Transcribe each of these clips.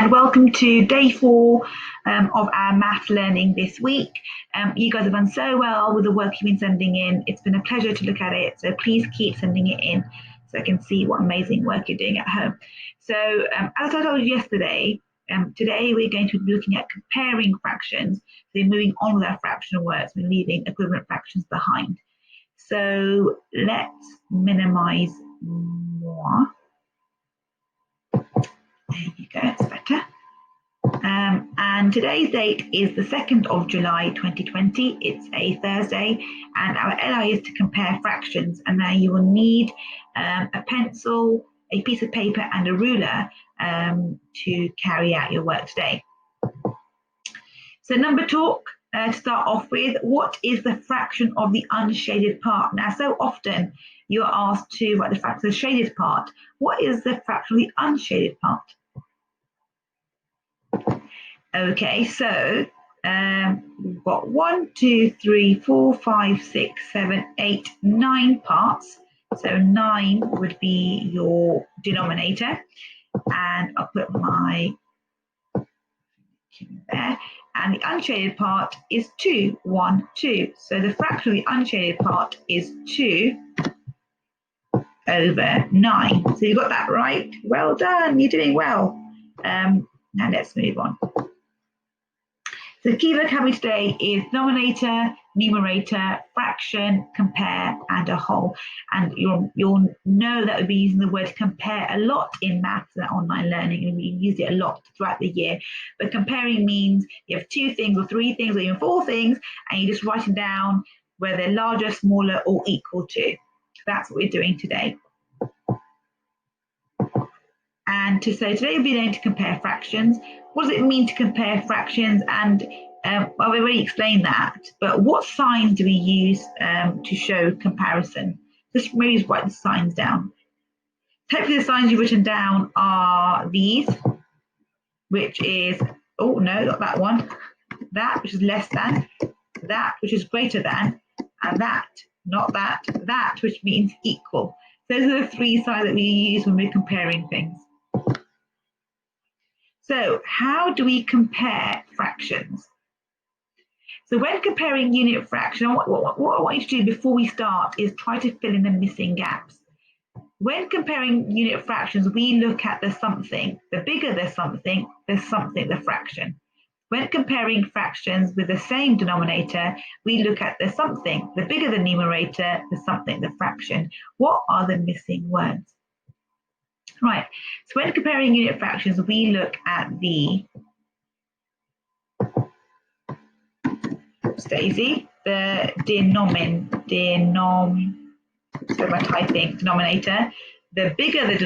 and welcome to day 4 of our math learning this week. You guys have done so well with the work you've been sending in. It's been a pleasure to look at it, so please keep sending it in so I can see what amazing work you're doing at home. So as I told you yesterday, today we're going to be looking at comparing fractions. So moving on with our fractional works and leaving equivalent fractions behind. So let's minimize more. There you go, it's better. And today's date is the 2nd of July 2020. It's a Thursday, and our LI is to compare fractions. And now you will need a pencil, a piece of paper, and a ruler to carry out your work today. So number talk, to start off with, what is the fraction of the unshaded part? Now, so often you're asked to write the fraction of the shaded part. What is the fraction of the unshaded part? Okay, so we've got 1, 2, 3, 4, 5, 6, 7, 8, 9 parts. So 9 would be your denominator, and I'll put my there. And the unshaded part is 2, 1, 2. So the fraction of the unshaded part is 2 over 9. So you got that right. Well done. You're doing well. Now let's move on. So the key vocabulary today is denominator, numerator, fraction, compare, and a whole. And you'll know that we'll be using the word compare a lot in maths and online learning, and we use it a lot throughout the year. But comparing means you have 2 things or 3 things or even 4 things, and you're just writing down whether they're larger, smaller, or equal to. That's what we're doing today. And so today we'll be going to compare fractions. What does it mean to compare fractions? And well, we already explained that, but what signs do we use to show comparison? Just maybe write the signs down. Hopefully the signs you've written down are these, which is, oh no, not that one, that which is less than, that which is greater than, and that, not that, that which means equal. Those are the 3 signs that we use when we're comparing things. So how do we compare fractions? So when comparing unit fraction, what I want you to do before we start is try to fill in the missing gaps. When comparing unit fractions, we look at the something. The bigger the something the fraction. When comparing fractions with the same denominator, we look at the something. The bigger the numerator, the something, the fraction. What are the missing words? Right, so when comparing unit fractions, we look at the, Daisy, the denominator. The bigger the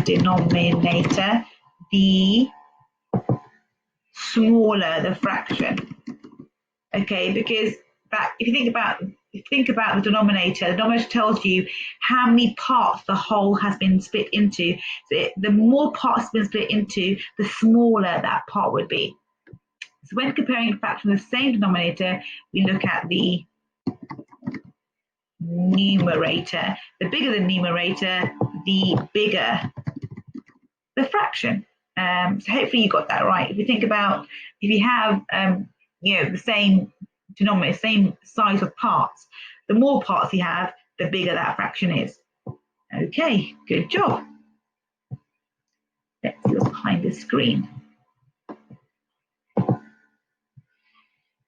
denominator, the smaller the fraction. Okay, because that, if you think about the denominator tells you how many parts the whole has been split into. So the more parts have been split into, the smaller that part would be. So when comparing a fraction of the same denominator, we look at the numerator. The bigger the numerator, the bigger the fraction. So hopefully you got that right. If you think about, if you have the same denominator, same size of parts, the more parts you have, the bigger that fraction is. Okay, good job. Let's see what's behind the screen.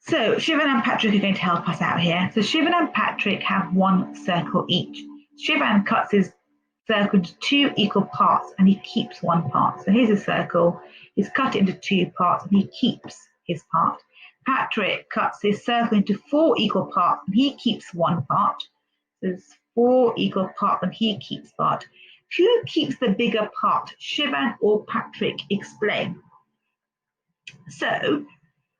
So Shivan and Patrick are going to help us out here. So Shivan and Patrick have 1 circle each. Shivan cuts his circle into 2 equal parts, and he keeps 1 part. So here's a circle. He's cut it into 2 parts, and he keeps his part. Patrick cuts his circle into 4 equal parts, and he keeps 1 part. So there's 4 equal parts, and he keeps part. Who keeps the bigger part, Shivan or Patrick? Explain. So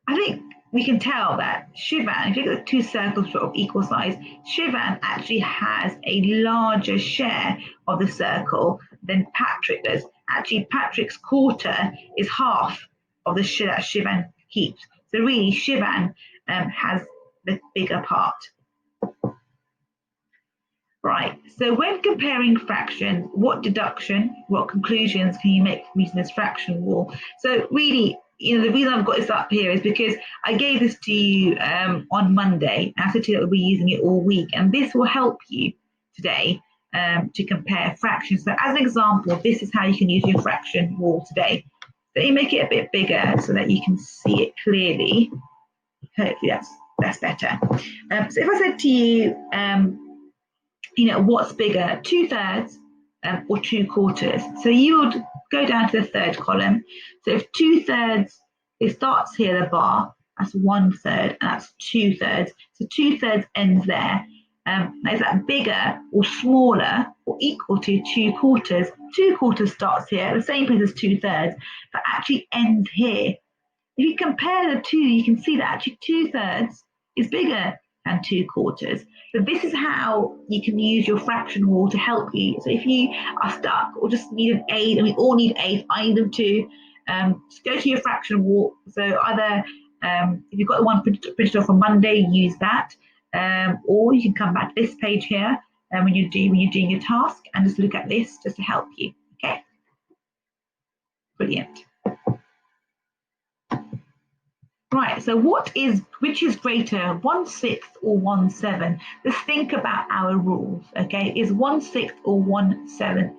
I think we can tell that Shivan, if you look at the 2 circles of equal size, Shivan actually has a larger share of the circle than Patrick does. Actually, Patrick's quarter is half of the share that Shivan keeps. So really, Shivan has the bigger part. Right, so when comparing fractions, what deduction, what conclusions can you make from using this fraction rule? So really, the reason I've got this up here is because I gave this to you on Monday. I said to you that we'll be using it all week, and this will help you today to compare fractions. So as an example, this is how you can use your fraction rule today. So you make it a bit bigger so that you can see it clearly. Hopefully that's better. So if I said to you, what's bigger, 2/3 or 2/4? So you would go down to the third column. So if 2/3, it starts here, the bar, that's 1/3, and that's 2/3. So 2/3 ends there. Is that bigger or smaller or equal to 2/4? 2/4 starts here, the same place as 2/3, but actually ends here. If you compare the two, you can see that actually 2/3 is bigger than 2/4. So this is how you can use your fraction rule to help you. So if you are stuck or just need an aid, and we all need aid, I need them too, just go to your fraction rule. So either if you've got the one printed off on Monday, use that, or you can come back to this page here when you're doing your task and just look at this just to help you. Okay, brilliant. Right, so which is greater, 1/6 or 1/7? Let's think about our rules, okay? Is 1/6 or 1/7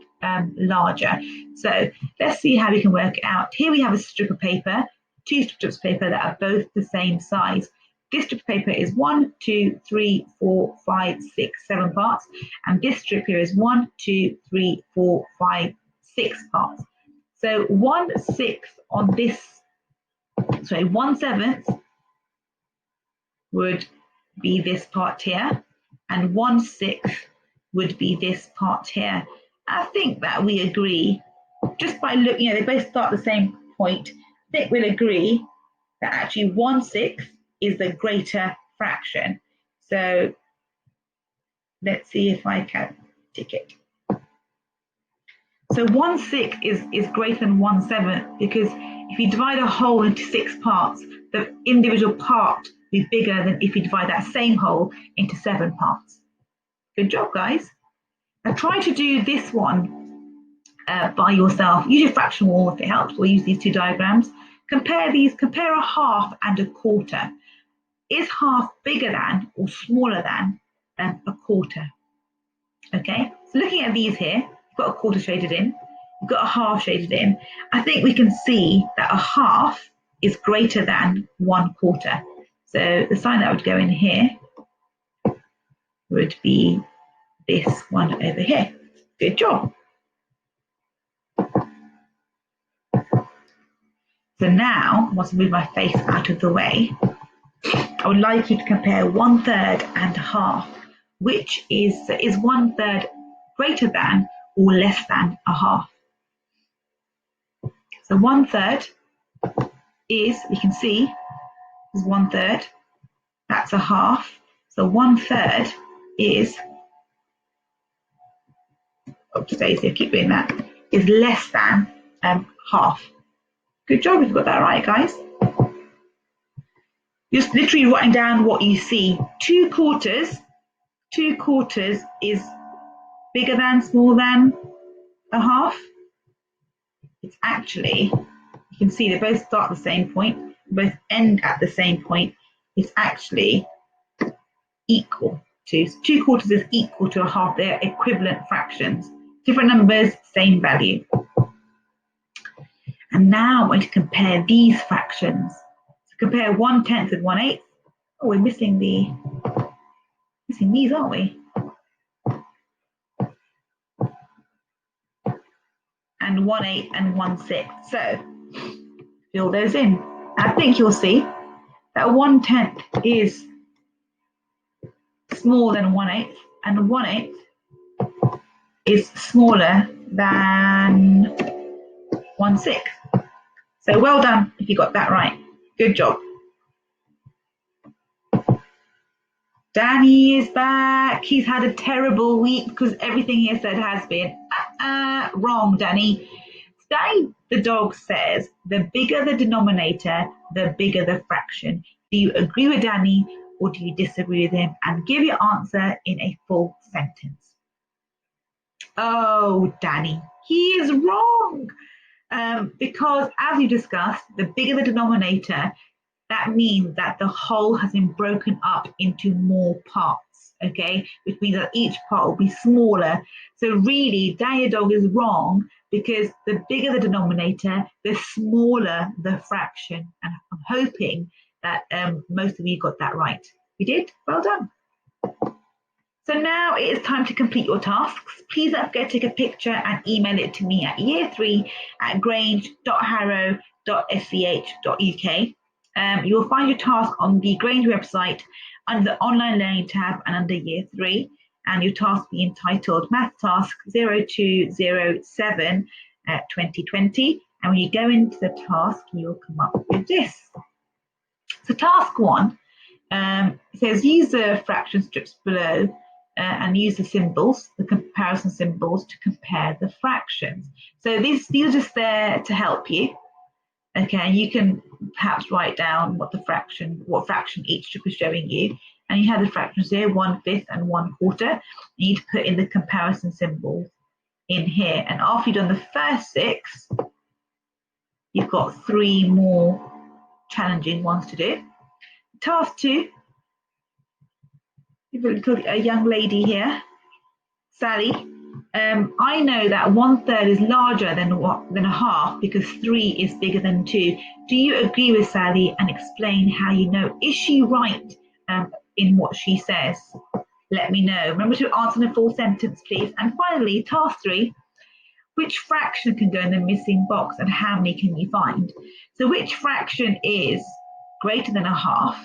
larger? So let's see how we can work it out. Here we have a strip of paper, two strips of paper that are both the same size. This strip of paper is 1, 2, 3, 4, 5, 6, 7 parts, and this strip here is 1, 2, 3, 4, 5, 6 parts. So 1/6 on this. So 1/7 would be this part here, and 1/6 would be this part here. I think that we agree, just by looking, they both start the same point. I think we'll agree that actually 1/6 is the greater fraction. So let's see if I can tick it. So 1/6 is greater than 1/7 because if you divide a whole into 6 parts, the individual part will be bigger than if you divide that same whole into 7 parts. Good job, guys. Now try to do this one by yourself. Use your fraction rule if it helps, or use these two diagrams. Compare a half and a quarter. Is half bigger than or smaller than a quarter? Okay, so looking at these here, you've got a quarter shaded in, you've got a half shaded in. I think we can see that a half is greater than 1/4. So the sign that would go in here would be this one over here. Good job. So now, once I move my face out of the way, I would like you to compare 1/3 and half. Which is 1/3 greater than or less than a half? So 1/3 is, we can see, is 1/3. That's a half. So 1/3 is, oops, Daisy, I keep doing that, is less than half. Good job, you've got that right, guys. Just literally writing down what you see. 2/4 is bigger than, smaller than a half. It's actually, you can see they both start at the same point, both end at the same point. It's actually equal to, 2/4 is equal to a half. They're equivalent fractions. Different numbers, same value. And now I'm going to compare these fractions. So compare 1/10 and 1/8. Oh, we're missing these, aren't we? And 1/8 and 1/6. So fill those in. I think you'll see that 1/10 is smaller than 1/8, and 1/8 is smaller than 1/6. So well done if you got that right. Good job. Danny is back. He's had a terrible week because everything he said has been wrong, Danny. Danny the dog says the bigger the denominator, the bigger the fraction. Do you agree with Danny or do you disagree with him? And give your answer in a full sentence. Oh, Danny, he is wrong. Because as you discussed, the bigger the denominator, that means that the whole has been broken up into more parts, okay? Which means that each part will be smaller. So really, Daniel Dog is wrong because the bigger the denominator, the smaller the fraction. And I'm hoping that most of you got that right. You did? Well done. So now it is time to complete your tasks. Please don't forget to take a picture and email it to me at year3@grange.harrow.sch.uk. You will find your task on the Grange website under the online learning tab and under year 3, and your task will be entitled Math Task 0207 2020. And when you go into the task, you'll come up with this. So task 1 says use the fraction strips below and use the symbols, the comparison symbols, to compare the fractions. So these are just there to help you. Okay, you can perhaps write down what fraction each strip is showing you. And you have the fractions here, 1/5 and 1/4. You need to put in the comparison symbols in here. And after you've done the first 6, you've got 3 more challenging ones to do. Task 2, a young lady here, Sally. I know that 1/3 is larger than a half because 3 is bigger than 2. Do you agree with Sally and explain how you know? Is she right in what she says? Let me know. Remember to answer in a full sentence, please. And finally, task 3, which fraction can go in the missing box and how many can you find? So which fraction is greater than a half?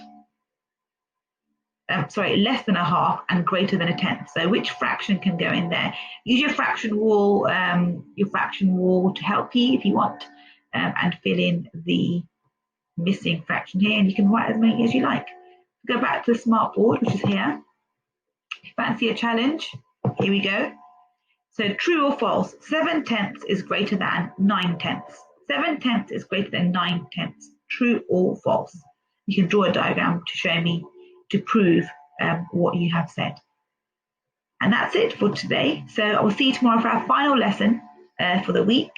Less than a half and greater than a tenth. So which fraction can go in there? Use your fraction wall to help you if you want, and fill in the missing fraction here, and you can write as many as you like. Go back to the smart board, which is here. If you fancy a challenge, here we go. So true or false, 7/10 is greater than 9/10. 7/10 is greater than 9/10. True or false? You can draw a diagram to show me, to prove what you have said. And that's it for today. So I will see you tomorrow for our final lesson for the week.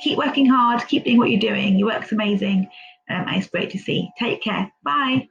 Keep working hard, keep doing what you're doing. Your work's amazing, and it's great to see. Take care. Bye.